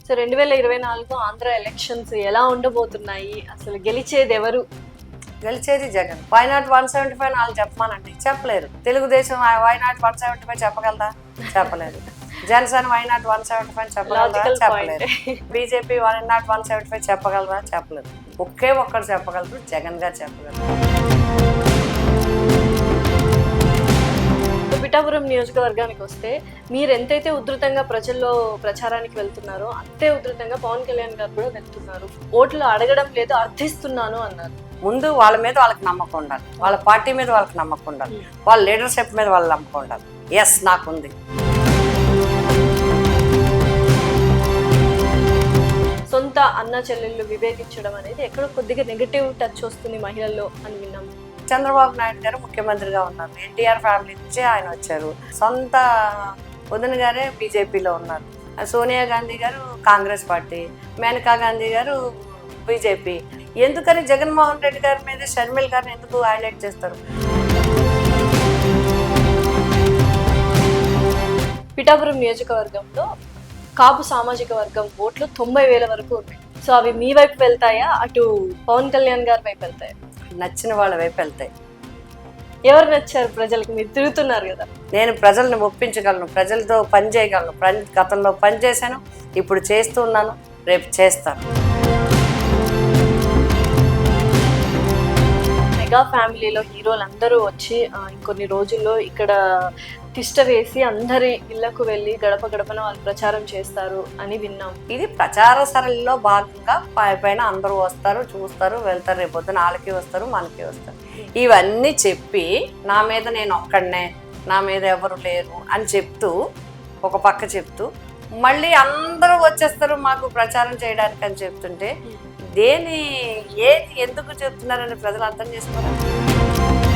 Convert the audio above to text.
So 2024 Andhra elections ఎలా ఉండబోతున్నాయి, అసలు గెలిచేది ఎవరు? గెలిచేది జగన్. వైనాట్ 175 వాళ్ళు చెప్పమానండి, చెప్పలేరు. తెలుగుదేశం వైనాట్ 175 చెప్పగలదా? చెప్పలేదు. జనసేన వైనాట్ 175 చెప్పగలదా? చెప్పలేరు. బీజేపీ వైనాట్ 175 చెప్పగలరా? చెప్పలేదు. ఒకే ఒక్కరు చెప్పగలరు, జగన్ గారు చెప్పగలరు. పిఠాపురం నియోజకవర్గానికి వస్తే మీరు ఎంతైతే ఉధృతంగా ప్రజల్లో ప్రచారానికి వెళ్తున్నారో అంతే ఉధృతంగా పవన్ కళ్యాణ్ గారు కూడా వెళ్తున్నారు. ఓట్లు అడగడం లేదు, అర్థిస్తున్నాను అన్నారు. ముందు వాళ్ళ మీద వాళ్ళకి నమ్మకం ఉండాలి, వాళ్ళ పార్టీ మీద వాళ్ళకి నమ్మకం ఉండాలి, వాళ్ళ లీడర్షిప్ మీద వాళ్ళ నమ్మకం ఉండాలి. ఎస్, నాకుంది. సొంత అన్న చెల్లెళ్ళు విభేదించడం అనేది ఎక్కడో కొద్దిగా నెగటివ్ టచ్ వస్తుంది మహిళల్లో అని విన్నాము. చంద్రబాబు నాయుడు గారు ముఖ్యమంత్రిగా ఉన్నారు, ఎన్టీఆర్ ఫ్యామిలీ నుంచి ఆయన వచ్చారు. సొంత వదిన గారే బీజేపీలో ఉన్నారు. సోనియా గాంధీ గారు కాంగ్రెస్ పార్టీ, మేనకా గాంధీ గారు బీజేపీ. ఎందుకని జగన్మోహన్ రెడ్డి గారి మీద షర్మిల్ గారిని ఎందుకు హైలైట్ చేస్తారు? పిఠాపురం నియోజకవర్గంలో కాపు సామాజిక వర్గం ఓట్లు 90,000 వరకు ఉన్నాయి. సో అవి మీ వైపు వెళ్తాయా, అటు పవన్ కళ్యాణ్ గారి వైపు వెళ్తాయా? నచ్చిన వాళ్ళ వైపు వెళ్తాయి. ఎవరు నచ్చారు ప్రజలకు? మీరు తిరుగుతున్నారు కదా. నేను ప్రజల్ని ఒప్పించగలను, ప్రజలతో పని చేయగలను. గతంలో పని చేశాను, ఇప్పుడు చేస్తూ ఉన్నాను, రేపు చేస్తాను. మెగా ఫ్యామిలీలో హీరోలు అందరూ వచ్చి ఇంకొన్ని రోజుల్లో ఇక్కడ తిష్ట వేసి అందరి ఇళ్లకు వెళ్ళి గడప గడపన వాళ్ళు ప్రచారం చేస్తారు అని విన్నాం. ఇది ప్రచార సరళిలో భాగంగా పైన అందరూ వస్తారు, చూస్తారు, వెళ్తారు. రేపొద్దున వాళ్ళకి వస్తారు, మనకి వస్తారు. ఇవన్నీ చెప్పి నా మీద నేను ఒక్కడనే, నా మీద ఎవరు లేరు అని చెప్తూ, ఒక పక్క చెప్తూ మళ్ళీ అందరూ వచ్చేస్తారు మాకు ప్రచారం చేయడానికి అని చెప్తుంటే ఏది ఎందుకు చెప్తున్నారని ప్రజలు అర్థం చేసుకోవాలి.